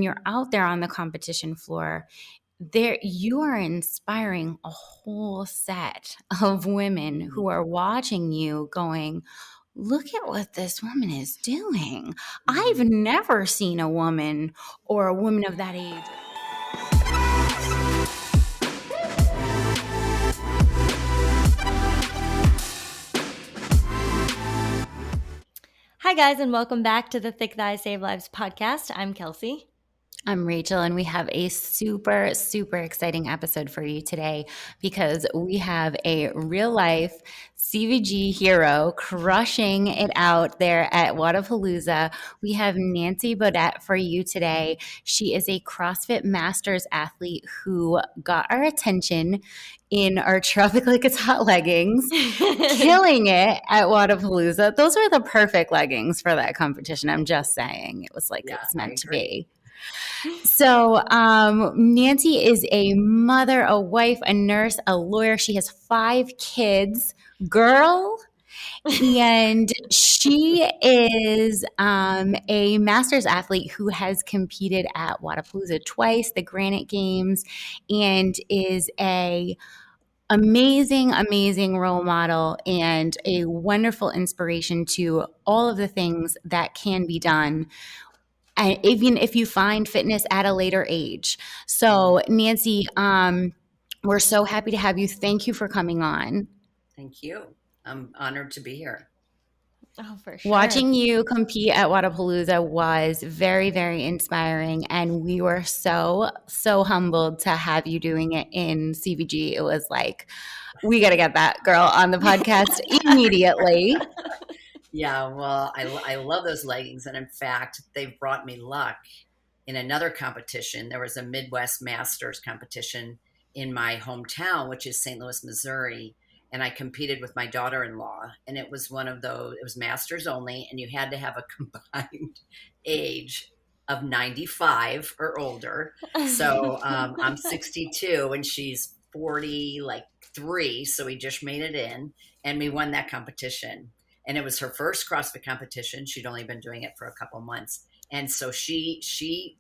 you're out there on the competition floor, there you are inspiring a whole set of women who are watching you going, look at what this woman is doing. I've never seen a woman or a woman of that age. Hi guys, and welcome back to the Thick Thighs Save Lives podcast. I'm Kelsey. I'm Rachel, and we have a super, super exciting episode for you today because we have a real life CVG hero crushing it out there at Wodapalooza. We have Nancy Beaudet for you today. She is a CrossFit Masters athlete who got our attention in our Tropic Like It's Hot leggings, killing it at Wodapalooza. Those are the perfect leggings for that competition. I'm just saying. It was like it was meant to be. So Nancy is a mother, a wife, a nurse, a lawyer. She has 5 kids, girl. And she is a masters athlete who has competed at Wodapalooza twice, the Granite Games, and is a amazing role model and a wonderful inspiration to all of the things that can be done, and even if you find fitness at a later age. So Nancy, we're so happy to have you. Thank you for coming on. Thank you. I'm honored to be here. Oh, for sure. Watching you compete at Wodapalooza was very, very inspiring. And we were so humbled to have you doing it in CVG. It was like, we got to get that girl on the podcast immediately. Yeah, well, I love those leggings. And in fact, they've brought me luck in another competition. There was a Midwest Masters competition in my hometown, which is St. Louis, Missouri. And I competed with my daughter-in-law. And it was one of those, it was masters only. And you had to have a combined age of 95 or older. So I'm 62 and she's 43. So we just made it in and we won that competition. And it was her first CrossFit competition. She'd only been doing it for a couple months. And so she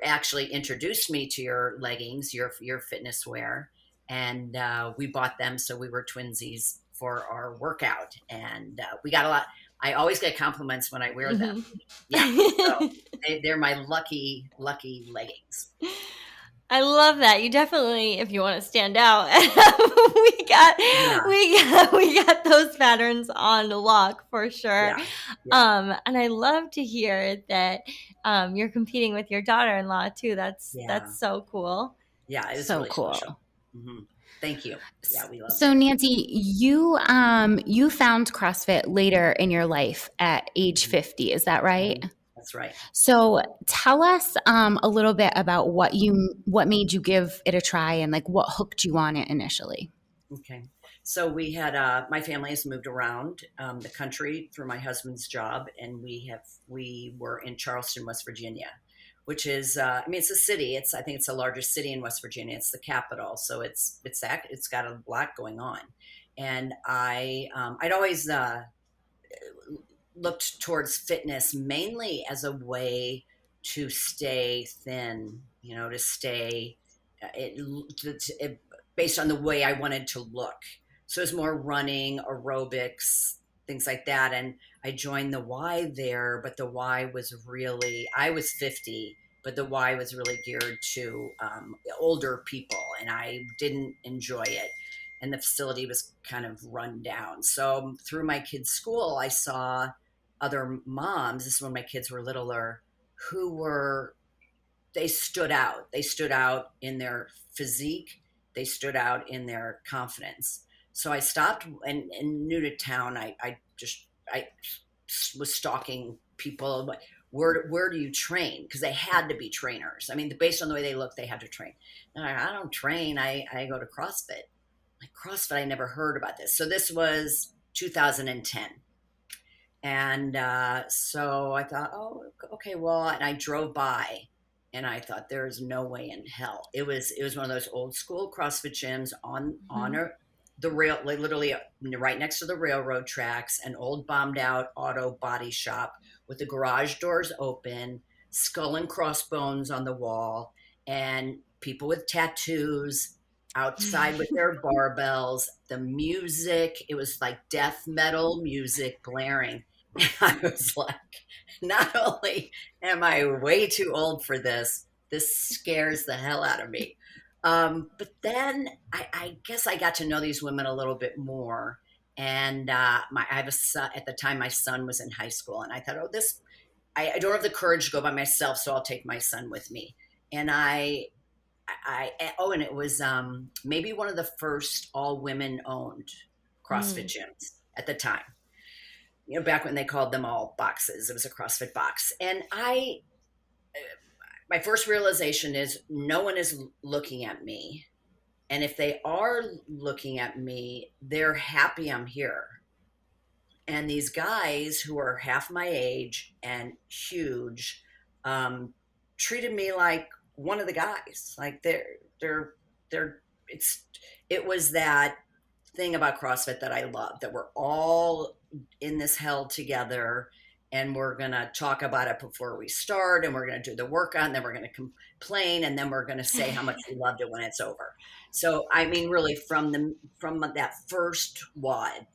actually introduced me to your leggings, your fitness wear. And we bought them. So we were twinsies for our workout. And we got a lot. I always get compliments when I wear them. Yeah. So they're my lucky leggings. I love that. You definitely, if you want to stand out, we got those patterns on lock for sure. Yeah. And I love to hear that you're competing with your daughter-in-law too. That's so cool. Yeah, it's so really cool. Special. Mm-hmm. Thank you. Yeah, we love So it. Nancy, you found CrossFit later in your life at age 50. Is that right? That's right. So tell us a little bit about what made you give it a try and like what hooked you on it initially. Okay. So we had, my family has moved around the country through my husband's job, and we were in Charleston, West Virginia, which is, it's a city. I think it's the largest city in West Virginia. It's the capital. So it's got a lot going on. And I'd always, looked towards fitness mainly as a way to stay thin, to stay based on the way I wanted to look. So it was more running, aerobics, things like that. And I joined the Y there, but the Y was really, I was 50, but the Y was really geared to older people, and I didn't enjoy it. And the facility was kind of run down. So through my kids' school, I saw other moms, this is when my kids were littler, they stood out. They stood out in their physique. They stood out in their confidence. So I stopped, and new to town, I was stalking people. Where do you train? Because they had to be trainers. I mean, based on the way they looked, they had to train. And I don't train. I go to CrossFit. Like CrossFit, I never heard about this. So this was 2010. And so I thought, oh, okay, well, and I drove by and I thought there is no way in hell. It was one of those old school CrossFit gyms on the rail, like literally right next to the railroad tracks, an old bombed out auto body shop with the garage doors open, skull and crossbones on the wall, and people with tattoos outside with their barbells. The music, it was like death metal music blaring. And I was like, not only am I way too old for this scares the hell out of me. But then I guess I got to know these women a little bit more. And I have a son, at the time my son was in high school, and I thought, oh, I don't have the courage to go by myself, so I'll take my son with me. And and it was maybe one of the first all women owned CrossFit gyms at the time. Back when they called them all boxes, it was a CrossFit box. And my first realization is no one is looking at me. And if they are looking at me, they're happy I'm here. And these guys who are half my age and huge treated me like one of the guys. Like it was that thing about CrossFit that I love, that we're all in this hell together, and we're going to talk about it before we start, and we're going to do the workout, and then we're going to complain, and then we're going to say how much we loved it when it's over. So, I mean, really from that first WOD,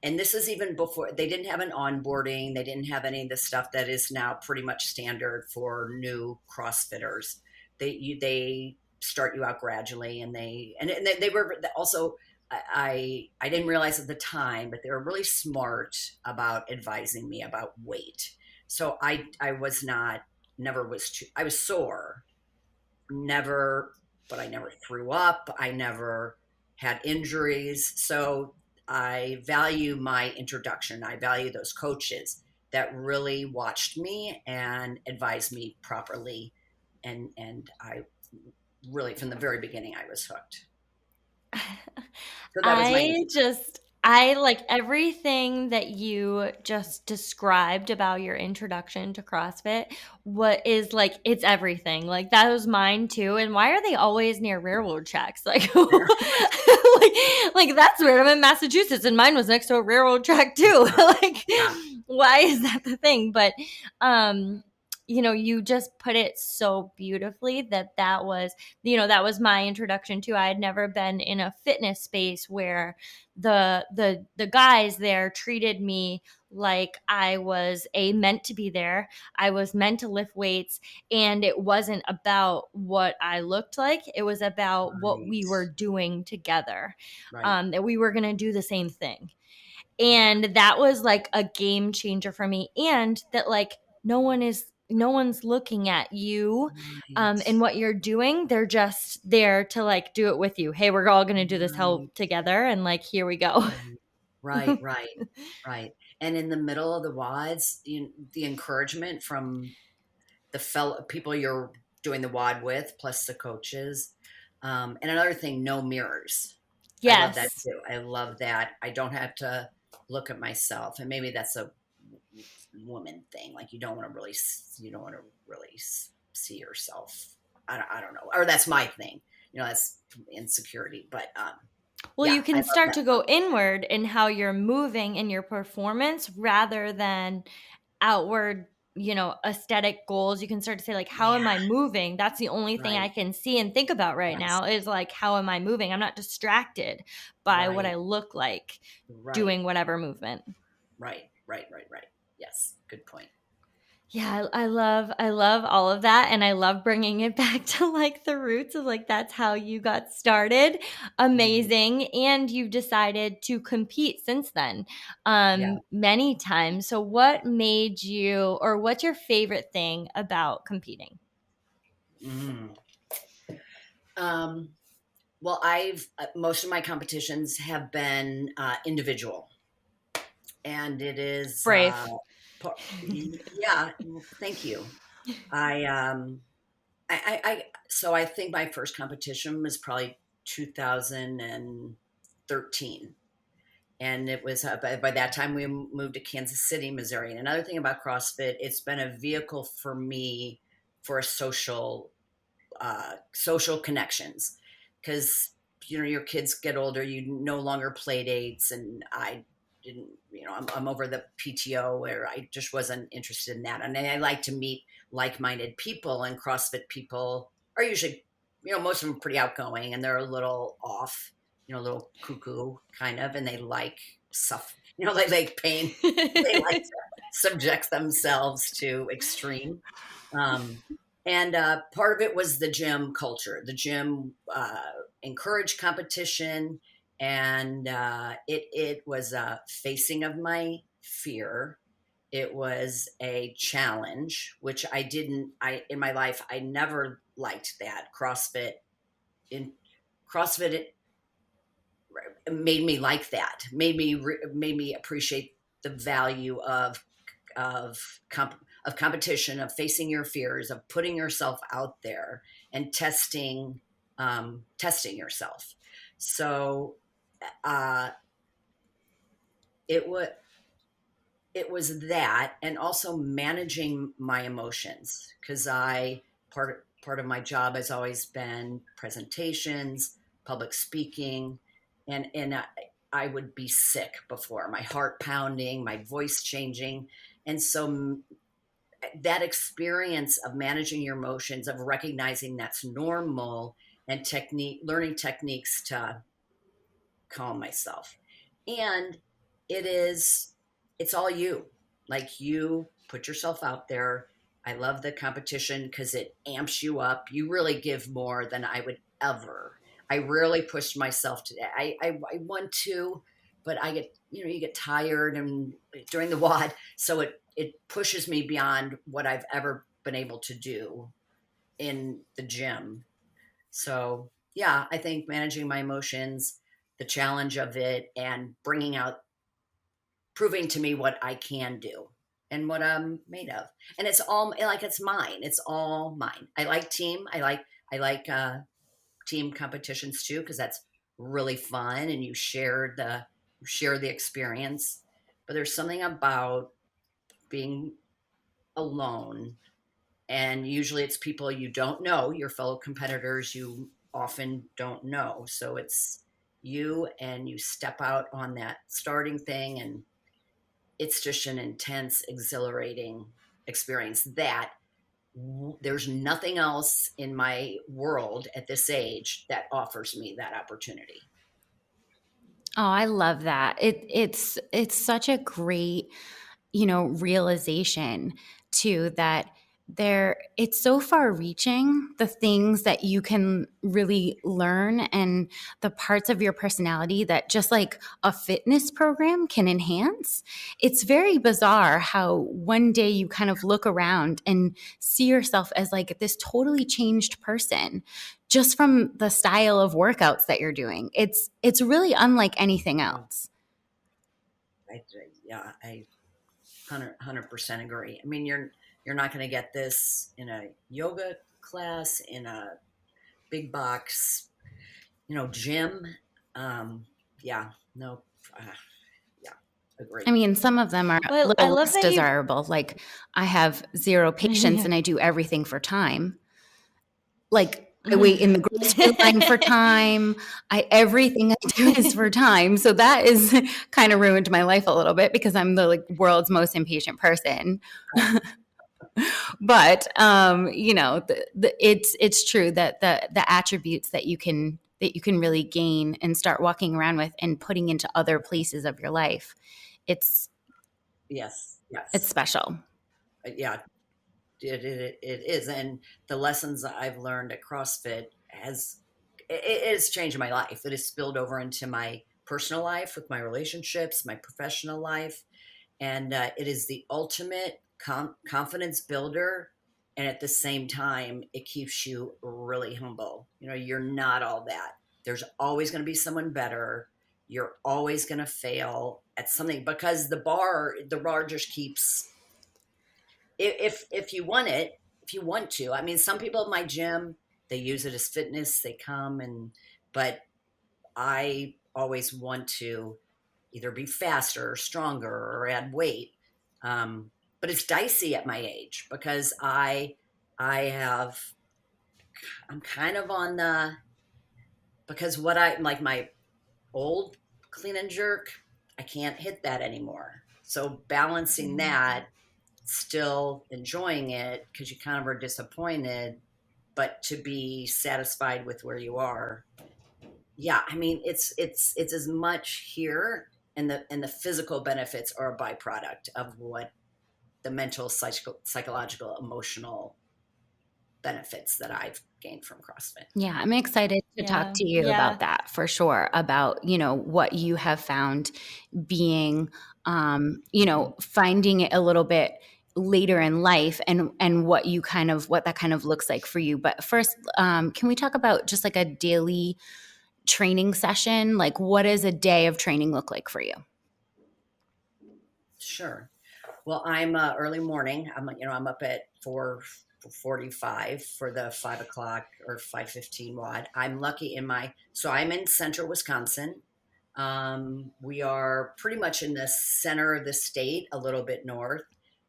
and this is even before they didn't have an onboarding, they didn't have any of the stuff that is now pretty much standard for new CrossFitters. They start you out gradually, and they were also, I didn't realize at the time, but they were really smart about advising me about weight. So I was I was sore, but I never threw up. I never had injuries. So I value my introduction. I value those coaches that really watched me and advised me properly. And I really, from the very beginning, I was hooked. So that was I like everything that you just described about your introduction to CrossFit. What is like, it's everything. Like that was mine too. And why are they always near railroad tracks? Like, like that's weird. I'm in Massachusetts, and mine was next to a railroad track too. Like, why is that the thing? But, you just put it so beautifully that was, that was my introduction to. I had never been in a fitness space where the guys there treated me like I was meant to be there. I was meant to lift weights, and it wasn't about what I looked like. It was about what we were doing together. That we were going to do the same thing. And that was like a game changer for me. And that like no one's looking at you and what you're doing. They're just there to like do it with you. Hey, we're all going to do this hell together, and like here we go. Right. And in the middle of the WODs, the encouragement from the fellow people you're doing the WOD with, plus the coaches. And another thing, no mirrors. Yes. I love that too. I love that I don't have to look at myself. And maybe that's a woman thing. Like you don't want to really see yourself. I don't know. Or that's my thing. That's insecurity. But well, you can start to go inward in how you're moving in your performance rather than outward, aesthetic goals. You can start to say like, how am I moving? That's the only thing I can see and think about right now is like, how am I moving? I'm not distracted by what I look like doing whatever movement. Right. Yes. Good point. Yeah, I love all of that, and I love bringing it back to like the roots of like that's how you got started. Amazing. And you've decided to compete since then many times. So what made you, or what's your favorite thing about competing? Well, most of my competitions have been individual, and it is brave. Yeah, thank you. So I think my first competition was probably 2013. And it was by that time we moved to Kansas City, Missouri. And another thing about CrossFit, it's been a vehicle for me for social connections, because your kids get older, you no longer play dates, and I didn't, I'm over the PTO where I just wasn't interested in that. And I like to meet like-minded people, and CrossFit people are usually, most of them are pretty outgoing, and they're a little off, a little cuckoo kind of, and they like stuff, they like pain. They like to subject themselves to extreme. Um, and part of it was the gym culture. The gym encouraged competition, and it was a facing of my fear. It was a challenge, which in my life, I never liked that. CrossFit it made me like that, made me appreciate the value of competition, of facing your fears, of putting yourself out there and testing yourself. So uh, it was it was that, and also managing my emotions, because I part of my job has always been presentations, public speaking, and I would be sick before, my heart pounding, my voice changing, and so that experience of managing your emotions, of recognizing that's normal, and learning techniques to calm myself. And it's all you. Like, you put yourself out there. I love the competition because it amps you up. You really give more than I would ever. I rarely pushed myself to I want to, but I get, you get tired and during the WOD, so it pushes me beyond what I've ever been able to do in the gym. So, yeah, I think managing my emotions, the challenge of it, and proving to me what I can do and what I'm made of. And it's all like, it's mine. It's all mine. I like team competitions too, because that's really fun, and you share the experience. But there's something about being alone, and usually it's people you don't know, your fellow competitors you often don't know. So it's you, and you step out on that starting thing, and it's just an intense, exhilarating experience that there's nothing else in my world at this age that offers me that opportunity. Oh, I love that. It's such a great, realization too, that it's so far reaching, the things that you can really learn, and the parts of your personality that just like a fitness program can enhance. It's very bizarre how one day you kind of look around and see yourself as like this totally changed person just from the style of workouts that you're doing. It's really unlike anything else. I 100% agree. I mean, you're not going to get this in a yoga class, in a big box, gym. Yeah, no, uh, yeah, agree. I mean, some of them are a But I little love less that you desirable. Like, I have zero patience yeah. and I do everything for time. Like, I wait in the grocery line for time. Everything I do is for time. So that is kind of ruined my life a little bit, because I'm the like world's most impatient person. But it's true that the attributes that you can really gain and start walking around with and putting into other places of your life, it's Yes, it's yes. special. Yeah, it is. And the lessons I've learned at CrossFit it has changed my life. It has spilled over into my personal life, with my relationships, my professional life. And it is the ultimate confidence builder. And at the same time, it keeps you really humble. You're not all that. There's always going to be someone better. You're always going to fail at something, because the bar just keeps, if you want it, if you want to. I mean, some people in my gym, they use it as fitness. They come, but I always want to either be faster or stronger or add weight. But it's dicey at my age, because I'm kind of on because what I like, my old clean and jerk, I can't hit that anymore. So balancing that still enjoying it because you kind of are disappointed, but to be satisfied with where you are. Yeah, I mean, it's as much here, and the physical benefits are a byproduct of what the mental, psychological, emotional benefits that I've gained from CrossFit. Yeah, I'm excited to talk Yeah. to you Yeah. about that for sure, about, what you have found being, finding it a little bit later in life, and what that kind of looks like for you. But first, can we talk about just like a daily training session? Like, what does a day of training look like for you? Sure. Well, I'm early morning. I'm up at 4:45 for the 5 o'clock or 5:15 WOD. I'm lucky so I'm in central Wisconsin. We are pretty much in the center of the state, a little bit north.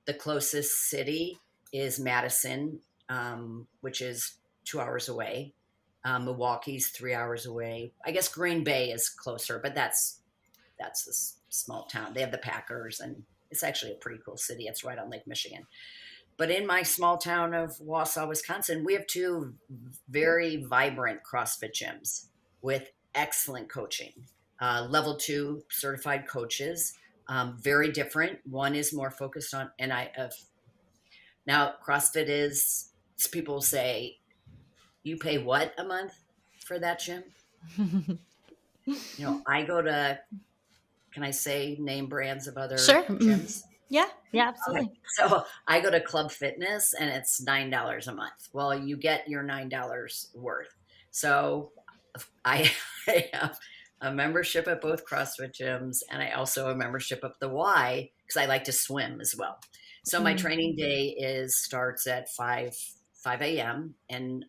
The closest city is Madison, which is 2 hours away. Milwaukee's 3 hours away. I guess Green Bay is closer, but that's a small town. They have the Packers, and it's actually a pretty cool city. It's right on Lake Michigan. But in my small town of Wausau, Wisconsin, we have two very vibrant CrossFit gyms with excellent coaching. Level 2 certified coaches, very different. One is more focused on, and now CrossFit is, people say, you pay what a month for that gym? I go to, can I say name brands of other Sure. gyms? Yeah. Yeah, Okay. absolutely. So I go to Club Fitness and it's $9 a month. Well, you get your $9 worth. So I, I have a membership at both CrossFit gyms, and I also have a membership at the Y because I like to swim as well. So my training day starts at 5 a.m. and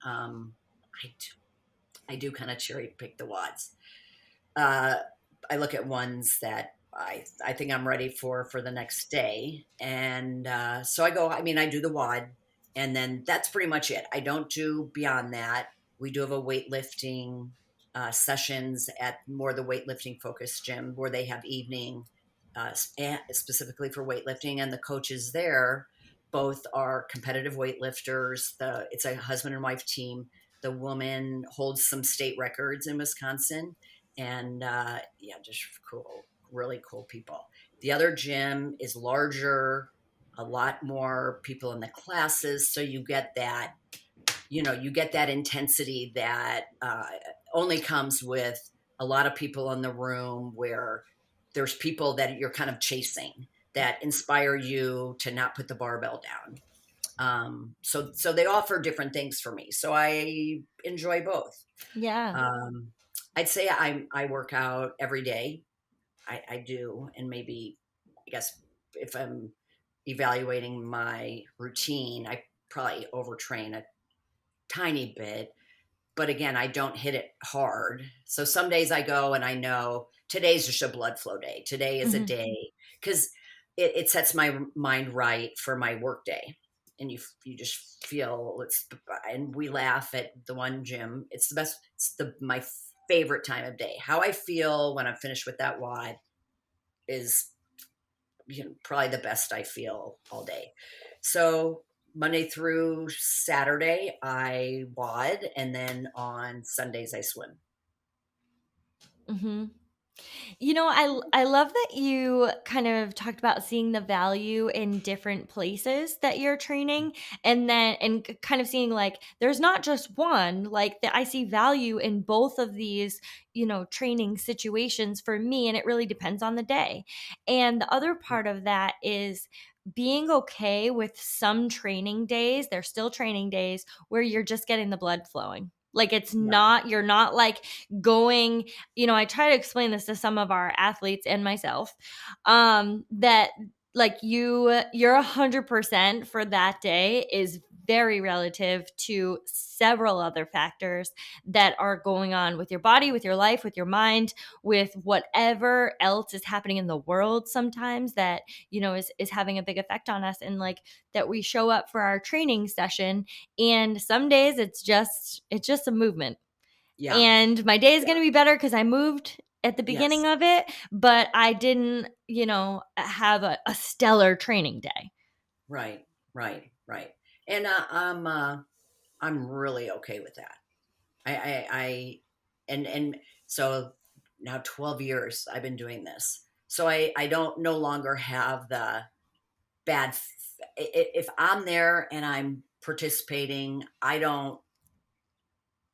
I do kind of cherry pick the WODs. Uh, I look at ones that I think I'm ready for the next day. And so I go, I mean, I do the WOD, and then that's pretty much it. I don't do beyond that. We do have a weightlifting sessions at more the weightlifting focused gym where they have evening specifically for weightlifting, and the coaches there both are competitive weightlifters. It's a husband and wife team. The woman holds some state records in Wisconsin, and yeah, just cool, really cool people. The other gym is larger, a lot more people in the classes, so you get that, you get that intensity that only comes with a lot of people in the room, where there's people that you're kind of chasing that inspire you to not put the barbell down. So they offer different things for me, so I enjoy both. Yeah. um, I'd say I work out every day. I do, and maybe, I guess, if I'm evaluating my routine, I probably overtrain a tiny bit. But again, I don't hit it hard. So some days I go and I know today's just a blood flow day. Today is a Mhm. day because it sets my mind right for my work day. And you just feel and we laugh at the one gym. It's the best. It's my favorite time of day. How I feel when I'm finished with that WOD is, probably the best I feel all day. So Monday through Saturday, I WOD, and then on Sundays, I swim. Mhm. I love that you kind of talked about seeing the value in different places that you're training, and kind of seeing like there's not just one, like that I see value in both of these, training situations for me, and it really depends on the day. And the other part of that is being okay with some training days, they're still training days where you're just getting the blood flowing. Like Yeah. you're not like going, I try to explain this to some of our athletes and myself, that like your 100% for that day is very relative to several other factors that are going on with your body, with your life, with your mind, with whatever else is happening in the world sometimes that, is having a big effect on us. And like that we show up for our training session, and some days it's just a movement, Yeah. and my day is Yeah. going to be better because I moved at the beginning Yes. of it, but I didn't, have a stellar training day. Right, right. And I'm really okay with that. I and so now 12 years I've been doing this. So I don't no longer have the bad if I'm there and I'm participating, I don't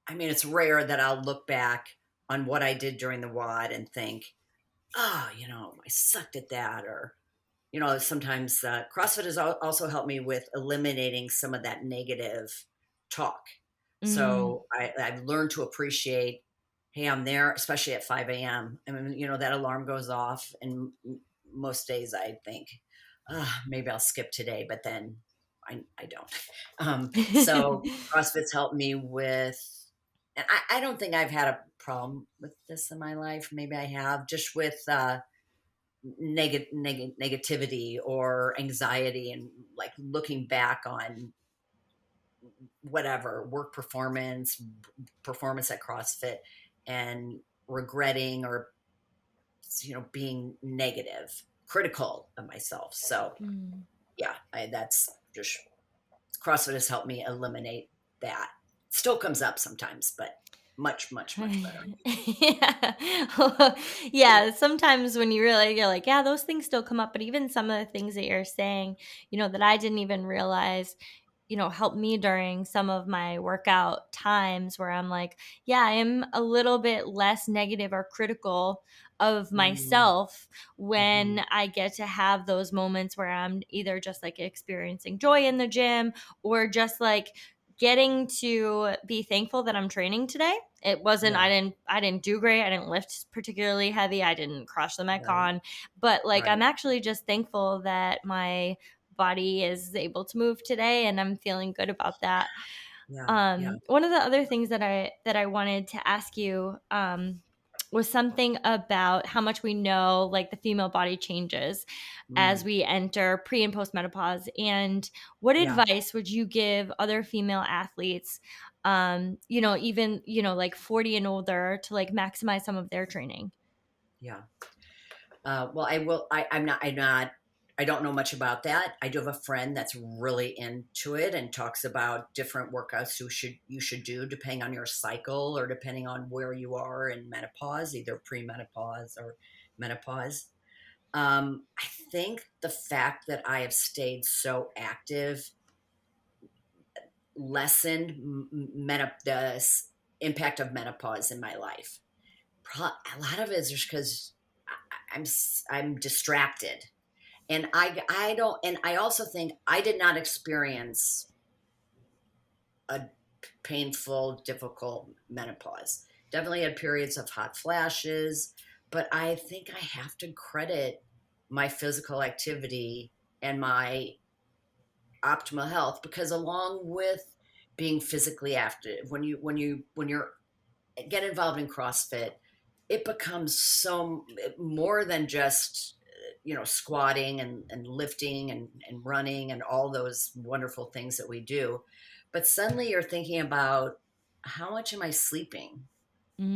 I mean it's rare that I'll look back on what I did during the WOD and think, "Oh, I sucked at that," or sometimes CrossFit has also helped me with eliminating some of that negative talk. Mm. So I've learned to appreciate, hey, I'm there, especially at 5 a.m. I mean, that alarm goes off, and most days I think, maybe I'll skip today, but then I don't. So CrossFit's helped me with, and I don't think I've had a problem with this in my life. Maybe I have, just with negativity or anxiety, and like looking back on whatever work performance at CrossFit, and regretting, or being negative, critical of myself. So Mm. yeah, that's just, CrossFit has helped me eliminate that. Still comes up sometimes, but much better. Yeah. Yeah, sometimes when you really you're like, yeah, those things still come up, but even some of the things that you're saying, that I didn't even realize, helped me during some of my workout times where I'm like, yeah, I am a little bit less negative or critical of Mm, myself hmm. when I get to have those moments where I'm either just like experiencing joy in the gym or just like getting to be thankful that I'm training today. It wasn't Yeah, I didn't do great. I didn't lift particularly heavy. I didn't crush the right, Metcon, but like right. I'm actually just thankful that my body is able to move today and I'm feeling good about that. Yeah. One of the other things that I wanted to ask you was something about how much we know like the female body changes as Mm, we enter pre and post menopause, and what yeah, advice would you give other female athletes, even like 40 and older, to like maximize some of their training? yeah. Well, I will. I don't know much about that. I do have a friend that's really into it and talks about different workouts you should do depending on your cycle, or depending on where you are in menopause, either pre-menopause or menopause. I think the fact that I have stayed so active lessened the impact of menopause in my life. A lot of it is just because I'm I'm distracted, and I don't, and I also think I did not experience a painful, difficult menopause. Definitely had periods of hot flashes, but I think I have to credit my physical activity and my optimal health, because along with being physically active, when you're get involved in CrossFit, it becomes so more than just squatting and lifting and running and all those wonderful things that we do. But suddenly you're thinking about, how much am I sleeping?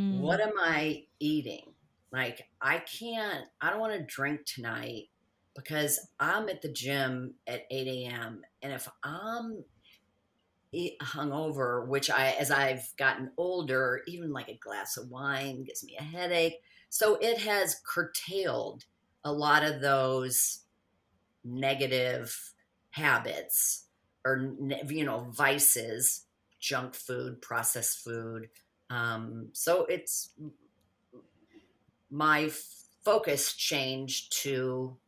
What Mm. am I eating? Like, I don't want to drink tonight because I'm at the gym at 8 a.m. And if I'm hungover, which as I've gotten older, even like a glass of wine gives me a headache. So it has curtailed a lot of those negative habits, or vices, junk food, processed food. So it's my focus changed to,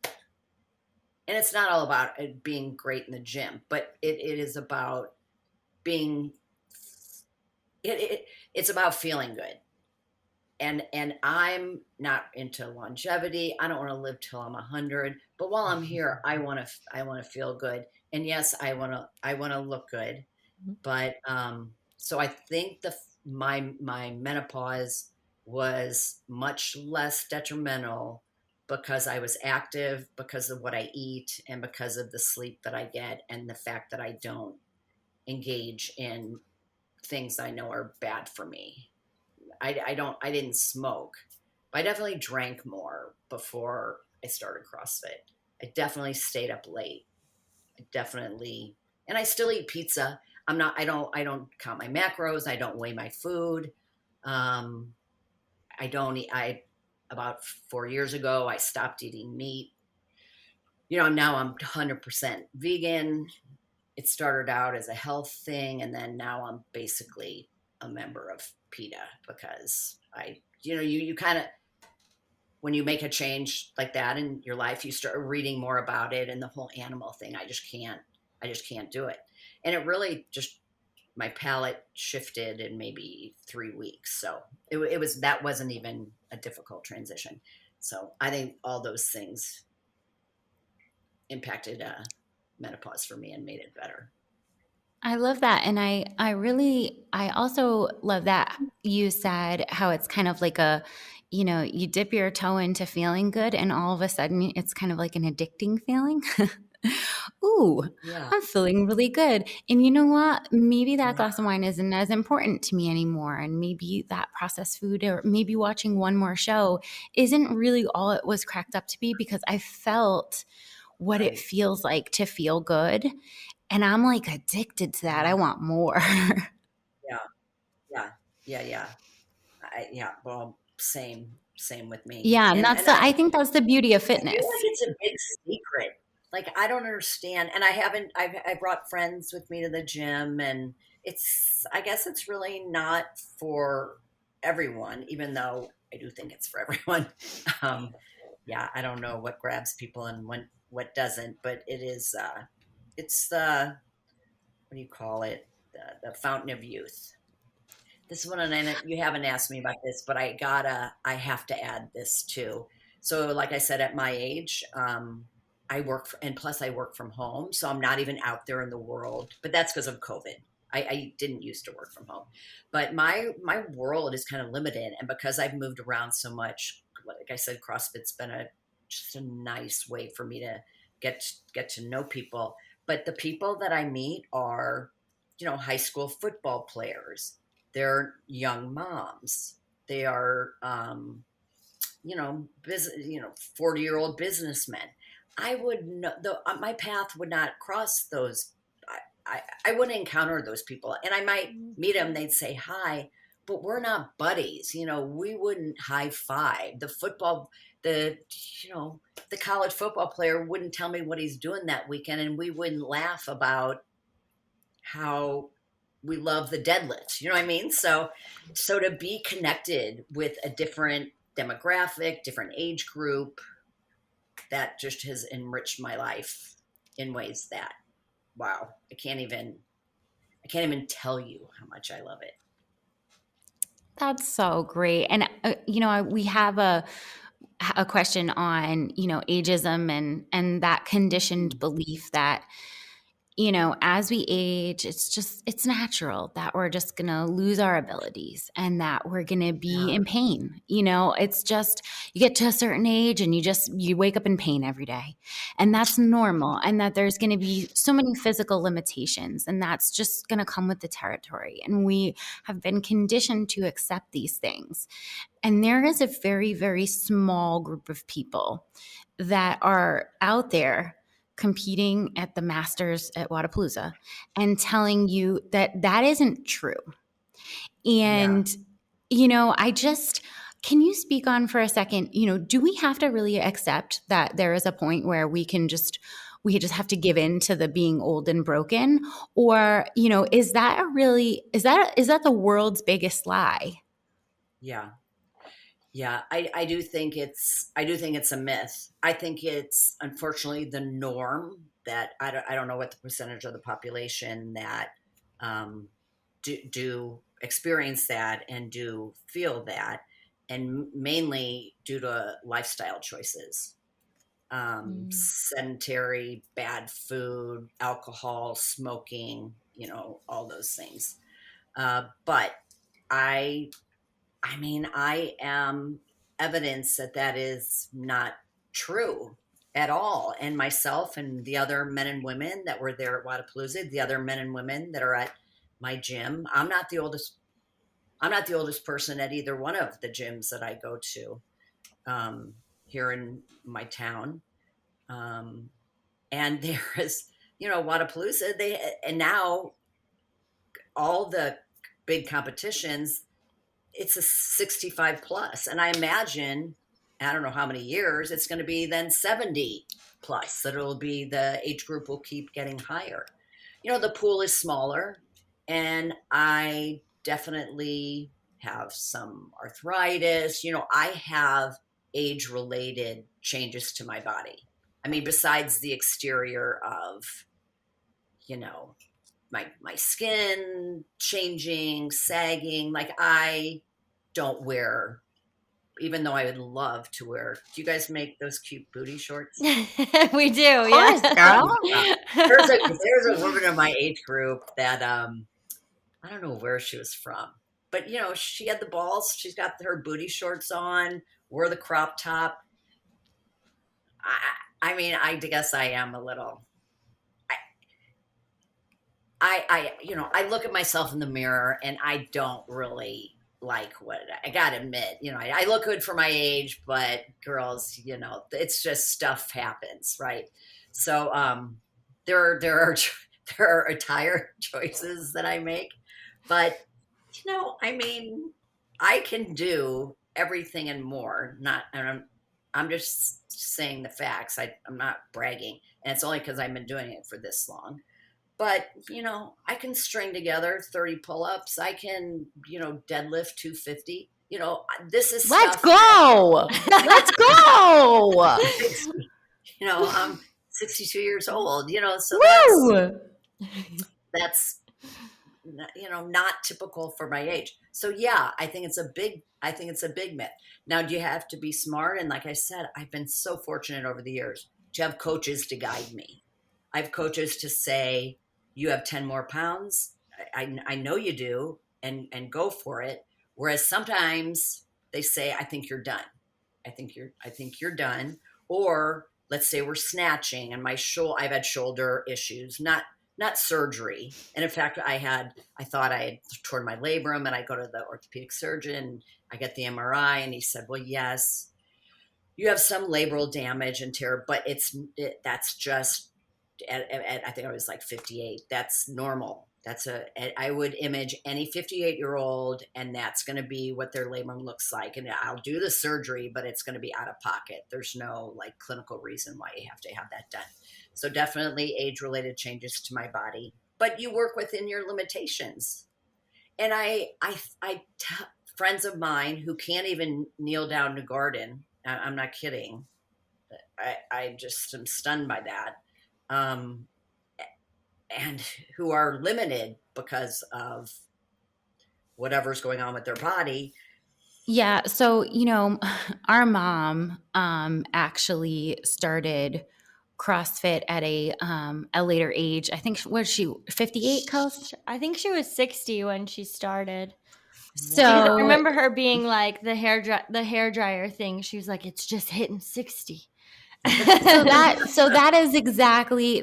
and it's not all about it being great in the gym, but it is about being it's about feeling good. And I'm not into longevity. I don't want to live till I'm 100, but while I'm here, I want to feel good. And yes, I want to look good. But so I think my menopause was much less detrimental because I was active, because of what I eat, and because of the sleep that I get, and the fact that I don't engage in things I know are bad for me. I didn't smoke, but I definitely drank more before I started CrossFit. I definitely stayed up late. definitely, and I still eat pizza. I don't count my macros. I don't weigh my food. Um, I don't eat, about 4 years ago, I stopped eating meat. Now I'm 100% vegan. It started out as a health thing, and then now I'm basically a member of PETA because you kind of, when you make a change like that in your life, you start reading more about it and the whole animal thing. I just can't do it. And it really just, my palate shifted in maybe 3 weeks. So that wasn't even a difficult transition. So I think all those things impacted menopause for me and made it better. I love that. And I also love that you said how it's kind of like you dip your toe into feeling good and all of a sudden it's kind of like an addicting feeling. Ooh, Yeah. I'm feeling really good. And you know what? Maybe that Yeah. glass of wine isn't as important to me anymore. And maybe that processed food or maybe watching one more show isn't really all it was cracked up to be because I felt what it Right. feels like to feel good. And I'm like addicted to that. Yeah. I want more. Yeah. Yeah. Yeah. Yeah. Yeah. Well, same with me. Yeah, and And that's and I I think that's the beauty of feel fitness. like it's a big secret. Like I don't understand, and I brought friends with me to the gym, and I guess it's really not for everyone, even though I do think it's for everyone. Um, yeah, I don't know what grabs people and what doesn't, but it's the, what do you call it? The fountain of youth. This one, and you haven't asked me about this, but I have to add this too. So, like I said, at my age, and plus I work from home, so I'm not even out there in the world. But that's because of COVID. I didn't used to work from home, but my world is kind of limited, and because I've moved around so much, like I said, CrossFit's been just a nice way for me to get to know people. But the people that I meet are, high school football players, they're young moms. They are, 40-year-old businessmen. I would know, my path would not cross those. I wouldn't encounter those people, and I might meet them. They'd say hi, but we're not buddies. We wouldn't high five. The you know, the college football player wouldn't tell me what he's doing that weekend, and we wouldn't laugh about how we love the deadlifts. You know what I mean? So to be connected with a different demographic, different age group, that just has enriched my life in ways that, wow, I can't even tell you how much I love it. That's so great. And we have a question on, ageism and that conditioned belief that as we age, it's natural that we're just going to lose our abilities and that we're going to be Yeah. in pain. It's just, you get to a certain age and you wake up in pain every day, and that's normal. And that there's going to be so many physical limitations, and that's just going to come with the territory. And we have been conditioned to accept these things. And there is a very, very small group of people that are out there competing at the Masters at Wodapalooza and telling you that that isn't true. Yeah. And, can you speak on for a second, do we have to really accept that there is a point where we just have to give in to the being old and broken? Or, is that the world's biggest lie? Yeah. Yeah. I do think it's a myth. I think it's unfortunately the norm that I don't know what the percentage of the population that um, do experience that and do feel that, and mainly due to lifestyle choices, sedentary, bad food, alcohol, smoking, all those things. But I, I mean, I am evidence that that is not true at all. And myself and the other men and women that were there at Wodapalooza, the other men and women that are at my gym, I'm not the oldest person at either one of the gyms that I go to, here in my town. Um, and Wodapalooza, and now all the big competitions, it's a 65 plus. And I imagine, I don't know how many years, it's going to be then 70 plus, that it'll be the age group will keep getting higher. The pool is smaller, and I definitely have some arthritis. I have age related changes to my body. I mean, besides the exterior of, my skin changing, sagging, like I don't wear, even though I would love to wear. Do you guys make those cute booty shorts? We do, Of course, yeah. girl. There's a woman in my age group that I don't know where she was from, but she had the balls. She's got her booty shorts on, wore the crop top. I mean, I guess I am a little. I look at myself in the mirror and I don't really like what I gotta admit. I look good for my age, but girls, it's just stuff happens, right? So there are attire choices that I make, but I mean, I can do everything and more. I'm just saying the facts. I'm not bragging, and it's only because I've been doing it for this long. But, I can string together 30 pull-ups. I can, deadlift 250. This is Let's stuff. go. Let's go. I'm 62 years old, so Woo! that's not typical for my age. So yeah, I think it's a big myth. Now, do you have to be smart? And like I said, I've been so fortunate over the years to have coaches to guide me. I have coaches to say, you have 10 more pounds. I know you do, and go for it. Whereas sometimes they say, I think you're done. I think you're done. Or let's say we're snatching and I've had shoulder issues, not surgery. And in fact, I thought I had torn my labrum, and I go to the orthopedic surgeon, I get the MRI, and he said, well, yes, you have some labral damage and tear, but that's just, I think I was like 58. That's normal. I would image any 58-year-old, and that's going to be what their labrum looks like. And I'll do the surgery, but it's going to be out of pocket. There's no clinical reason why you have to have that done. So definitely age-related changes to my body, but you work within your limitations. And I friends of mine who can't even kneel down to garden. I'm not kidding. I just am stunned by that. And who are limited because of whatever's going on with their body. Yeah. So, our mom actually started CrossFit at a later age. I think, was she 58, Kels? I think she was 60 when she started. So I remember her being like the hair dryer thing. She was like, it's just hitting 60. that's exactly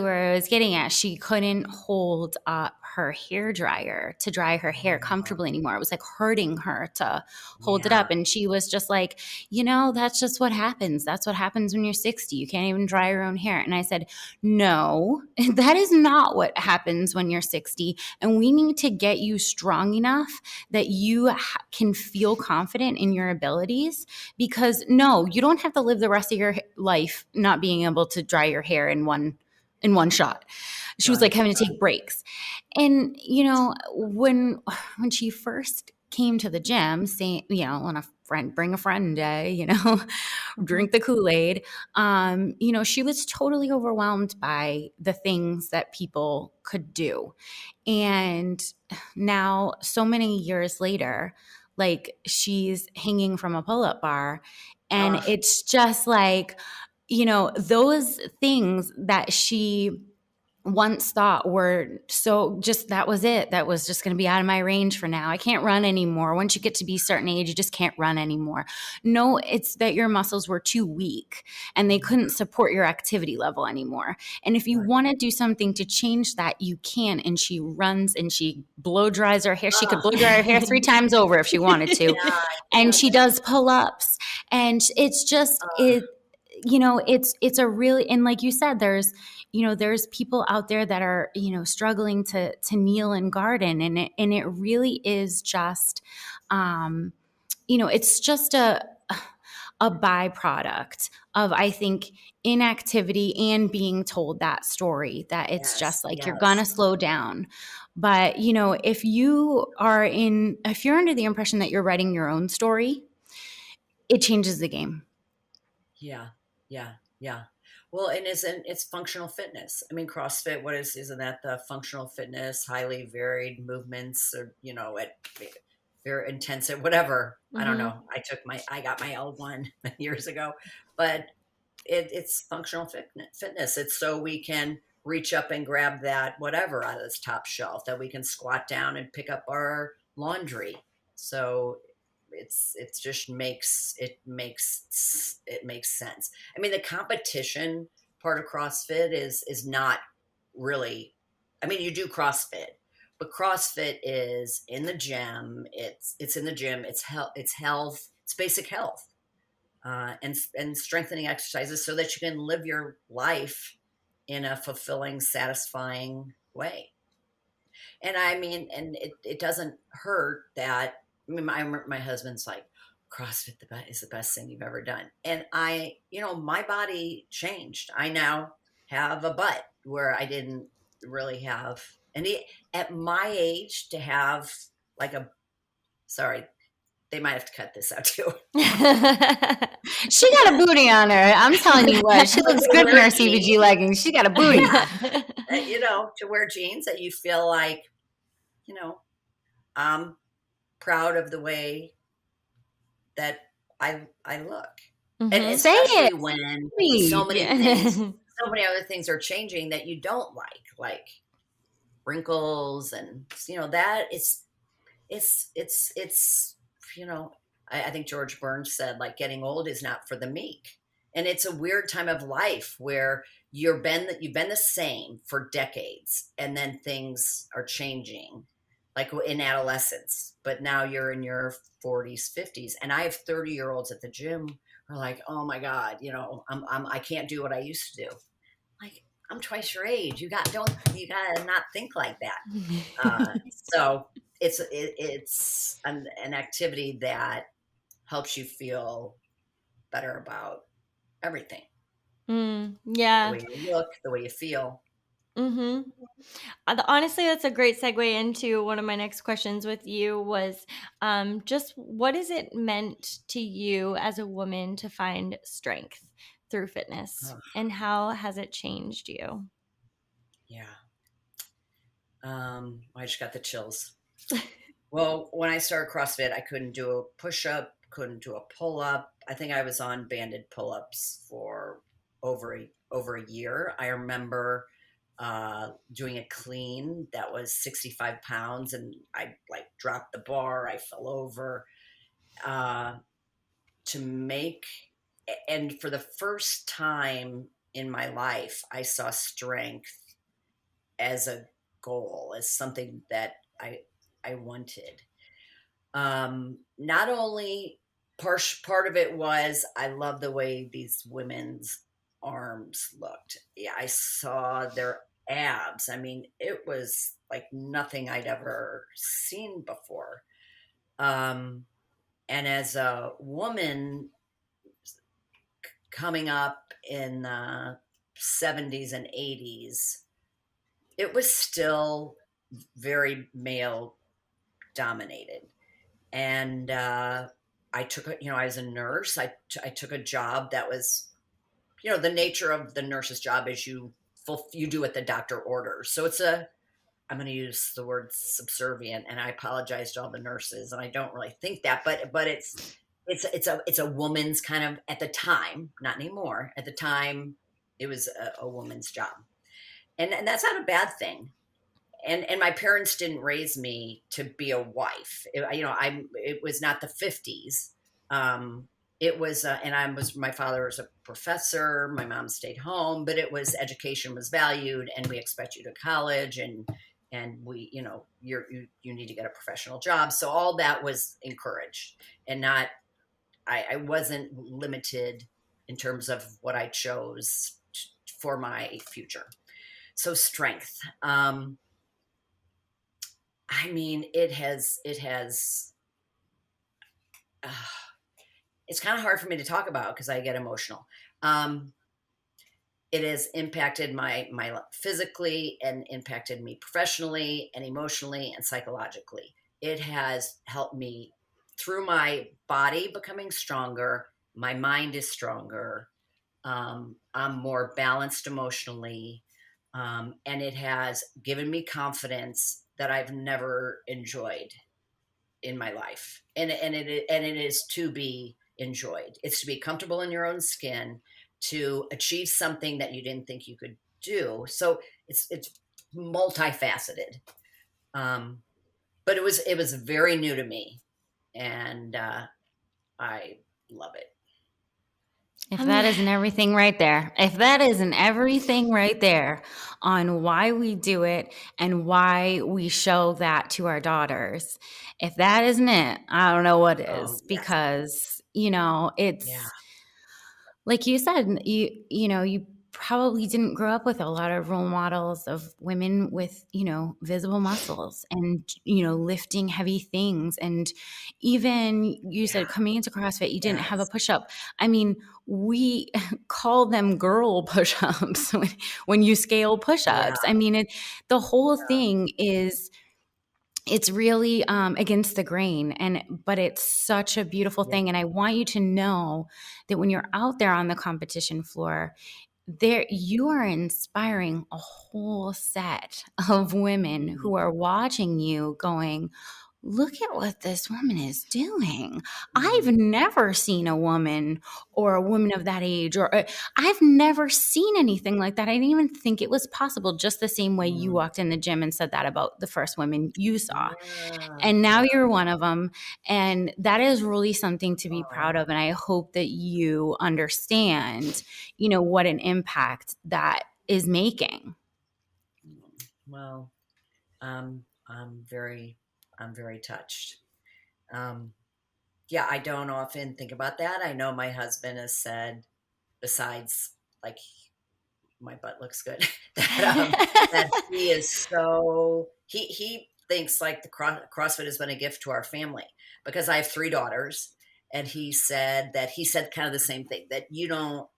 where I was getting at. She couldn't hold up her hair dryer to dry her hair comfortably anymore. It was hurting her to hold it up. And she was just like, that's just what happens. That's what happens when you're 60. You can't even dry your own hair. And I said, no, that is not what happens when you're 60. And we need to get you strong enough that you can feel confident in your abilities, because no, you don't have to live the rest of your life not being able to dry your hair in one shot. She was having to take breaks. And when she first came to the gym, saying, when bring a friend day, drink the Kool-Aid, she was totally overwhelmed by the things that people could do. And now, so many years later, she's hanging from a pull-up bar, and it's just those things that she once thought were so just, that was it. That was just going to be out of my range for now. I can't run anymore. Once you get to be a certain age, you just can't run anymore. No, it's that your muscles were too weak and they couldn't support your activity level anymore. And if you want to do something to change that, you can. And she runs and she blow dries her hair. She could blow dry her hair 3 times over if she wanted to. And she does pull-ups. And it's just, it's a really, and like you said, there's people out there that are, struggling to kneel and garden, and it really is just, it's just a byproduct of, I think, inactivity and being told that story, that it's Yes, just like you're yes. gonna slow down. But if you're under the impression that you're writing your own story, it changes the game. Yeah, yeah, yeah. Well, and it's functional fitness. I mean, CrossFit, isn't that the functional fitness, highly varied movements, or at very intensive, whatever. I don't Mhm. know. I got my L1 years ago, but it's functional fitness. It's so we can reach up and grab that whatever out of this top shelf, that we can squat down and pick up our laundry. So it just makes sense. I mean, the competition part of CrossFit is not really. I mean, you do CrossFit, but CrossFit is in the gym. It's in the gym. It's health. It's health. It's basic health, and strengthening exercises so that you can live your life in a fulfilling, satisfying way. And I mean, and it doesn't hurt that. I mean, my husband's like, CrossFit is the best thing you've ever done. And my body changed. I now have a butt where I didn't really have. And at my age, to have like sorry, they might have to cut this out too. She got a booty on her. I'm telling you what, she looks To good in wear her jeans, CVG leggings. She got a booty. yeah, to wear jeans that you feel like, you know, I'm proud of the way that I look. And Mhm. Say it. especially when Please. Yeah. so many other things are changing that you don't like wrinkles, and that it's I think George Burns said, like, getting old is not for the meek. And it's a weird time of life where you've been the same for decades, and then things are changing, like in adolescence, but now you're in your 40s, 50s. And I have 30-year-olds at the gym who are like, oh my God, I can't do what I used to do. Like, I'm twice your age. You gotta not think like that. So it's an activity that helps you feel better about everything, the Yeah. way you look, the way you feel. Mhm. Honestly, that's a great segue into one of my next questions with you was, just what is it meant to you as a woman to find strength through fitness, Oh, and how has it changed you? yeah. I just got the chills. Well, when I started CrossFit, I couldn't do a push up, couldn't do a pull up. I think I was on banded pull ups for over a year. I remember doing a clean that was 65 pounds, and I like dropped the bar, I fell over. Uh, to make and for the first time in my life, I saw strength as a goal, as something that I wanted. Not only part of it was, I love the way these women's arms looked. Yeah, I saw their abs. I mean, it was like nothing I'd ever seen before. Um, and as a woman coming up in the 70s and 80s, it was still very male dominated. And I was a nurse. I took a job that was, the nature of the nurse's job is you do what the doctor orders. So I'm going to use the word subservient, and I apologize to all the nurses, and I don't really think that, but it's a woman's kind of, at the time, not anymore. At the time, it was a woman's job, and that's not a bad thing. And my parents didn't raise me to be a wife. It was not the 50s. It was, and my father was a professor. My mom stayed home, but it was, education was valued, and we expect you to college, and we, you need to get a professional job. So all that was encouraged, and not, I wasn't limited in terms of what I chose for my future. So strength. I mean, uh, it's kind of hard for me to talk about because I get emotional. Um, it has impacted my physically and impacted me professionally and emotionally and psychologically. It has helped me through my body becoming stronger. My mind is stronger. I'm more balanced emotionally. And it has given me confidence that I've never enjoyed in my life. And it is to be enjoyed. It's to be comfortable in your own skin, to achieve something that you didn't think you could do. So it's multifaceted. Um, but it was very new to me, and I love it. If I'm that isn't everything right there, if that isn't everything right there on why we do it and why we show that to our daughters, if that isn't it, I don't know what Oh is, yes, because, yeah, it's like you said, you probably didn't grow up with a lot of role models of women with, visible muscles and, lifting heavy things. And even you yeah, said coming into CrossFit, you didn't have a yes, push up. I mean, we call them girl push ups when you scale push yeah, ups. I mean, the whole thing is, it's really against the grain, but it's such a beautiful yeah. thing. And I want you to know that when you're out there on the competition floor, there you are inspiring a whole set of women Mm, who are watching you going, look at what this woman is doing. I've mm, never seen a woman or a woman of that age, or I've never seen anything like that. I didn't even think it was possible, just the same way you mm. walked in the gym and said that about the first women you saw. Yeah, And now yeah. you're one of them. And that is really something to be Oh, proud of. And I hope that you understand, what an impact that is making. well, I'm very touched. Um, yeah, I don't often think about that. I know my husband has said, besides, like, my butt looks good, that he is so he thinks like the CrossFit has been a gift to our family because I have three daughters, and he said kind of the same thing, that you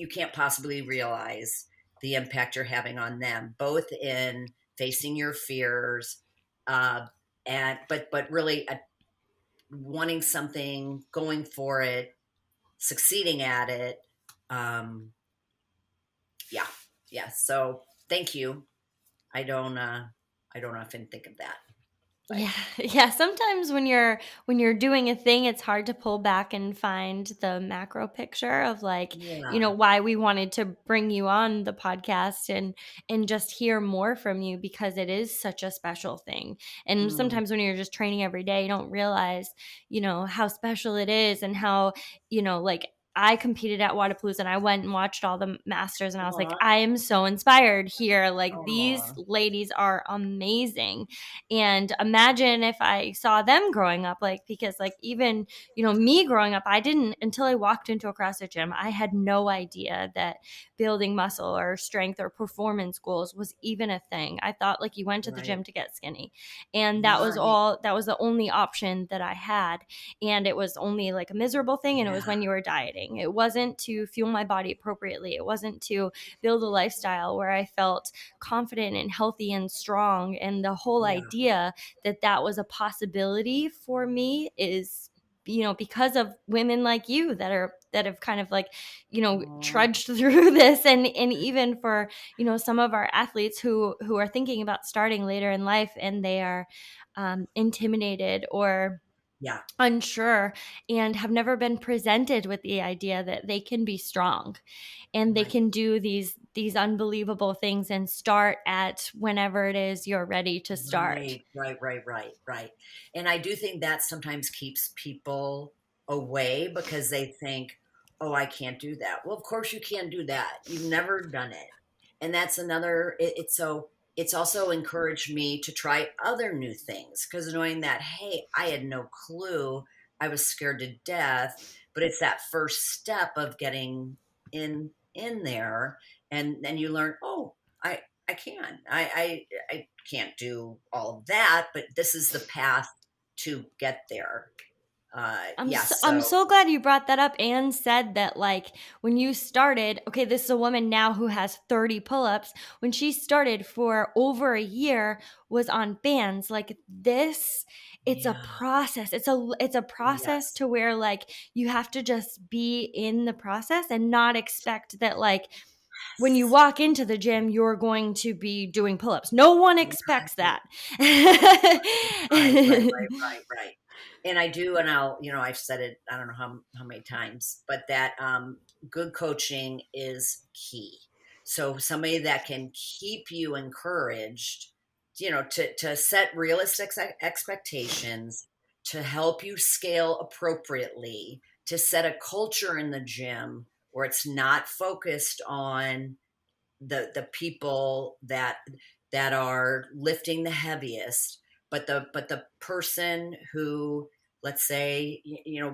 can't possibly realize the impact you're having on them, both in facing your fears, uh, and but really wanting something, going for it, succeeding at it. Um, yeah, yeah. So thank you. I don't uh, I don't often think of that, but Yeah, yeah. Sometimes when you're doing a thing, it's hard to pull back and find the macro picture of, like, yeah, why we wanted to bring you on the podcast and just hear more from you, because it is such a special thing. And mm, sometimes when you're just training every day, you don't realize, how special it is, and how, like, I competed at Wodapalooza and I went and watched all the masters, and I was like, aw, I am so inspired here. Like, these aw, ladies are amazing. And imagine if I saw them growing up, like, because, like, even, me growing up, I didn't, until I walked into a CrossFit gym, I had no idea that building muscle or strength or performance goals was even a thing. I thought, like, you went to the right, gym to get skinny. And right, that was the only option that I had. And it was only like a miserable thing. And it was yeah, when you were dieting. It wasn't to fuel my body appropriately. It wasn't to build a lifestyle where I felt confident and healthy and strong. And the whole yeah, idea that that was a possibility for me is, because of women like you that have kind of, like, aw, trudged through this. And even for, some of our athletes who are thinking about starting later in life, and they are intimidated or yeah, unsure, and have never been presented with the idea that they can be strong and they right. can do these unbelievable things and start at whenever it is you're ready to start. Right, right, right, right, right. And I do think that sometimes keeps people away because they think, oh, I can't do that. Well, of course you can't do that. You've never done it. And that's another, it's also encouraged me to try other new things because knowing that, hey, I had no clue, I was scared to death. but it's that first step of getting in there, and then you learn, oh, I can. I can't do all of that, but this is the path to get there. I'm So so glad you brought that up and said that, like, when you started, okay, this is a woman now who has 30 pull-ups. When she started for over a year, was on bands. Like this, it's a yeah, process. It's a process yes, to where, like, you have to just be in the process and not expect that, like, when you walk into the gym, you're going to be doing pull-ups. No one expects right, that. right. And I do, and I've said it, I don't know how many times, but that good coaching is key. So somebody that can keep you encouraged, to set realistic expectations, to help you scale appropriately, to set a culture in the gym where it's not focused on the people that are lifting the heaviest, but the person who, let's say,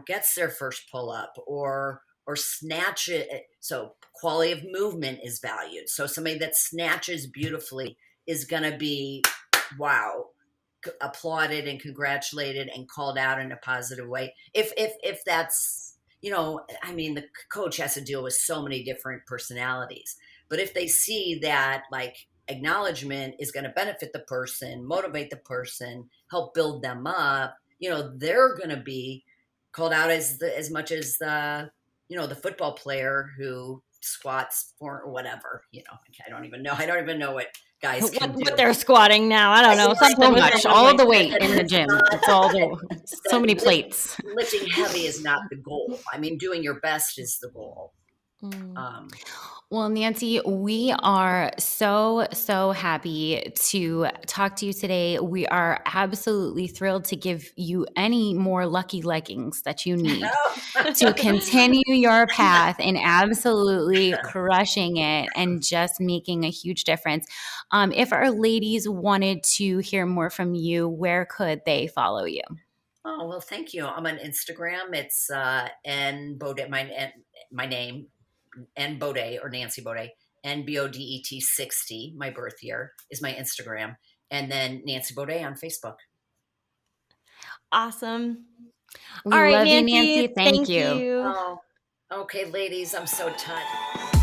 gets their first pull up or snatch it. So quality of movement is valued. So somebody that snatches beautifully is going to be, wow, applauded and congratulated and called out in a positive way. If that's, I mean, the coach has to deal with so many different personalities, but if they see that, like, acknowledgement is going to benefit the person, motivate the person, help build them up, they're going to be called out as much as the football player who squats for or whatever. I don't even know what guys can what do. they're squatting now. I don't know. So Something with much, their all weight. the weight in the It's gym. not It's all the so many plates. lifting heavy is not the goal. I mean, doing your best is the goal. Mm. Um, Well, Nancy, we are so, so happy to talk to you today. We are absolutely thrilled to give you any more lucky leggings that you need to continue your path and absolutely crushing it and just making a huge difference. If our ladies wanted to hear more from you, where could they follow you? oh, well, thank you. I'm on Instagram. It's N Bodet, my name, N Bodet, or Nancy Bodet, NBODET 60. My birth year is my Instagram, and then Nancy Bodet on Facebook. Awesome. We All right, love you, Nancy, Nancy. Thank thank you. you. Oh, okay, ladies, I'm so touched.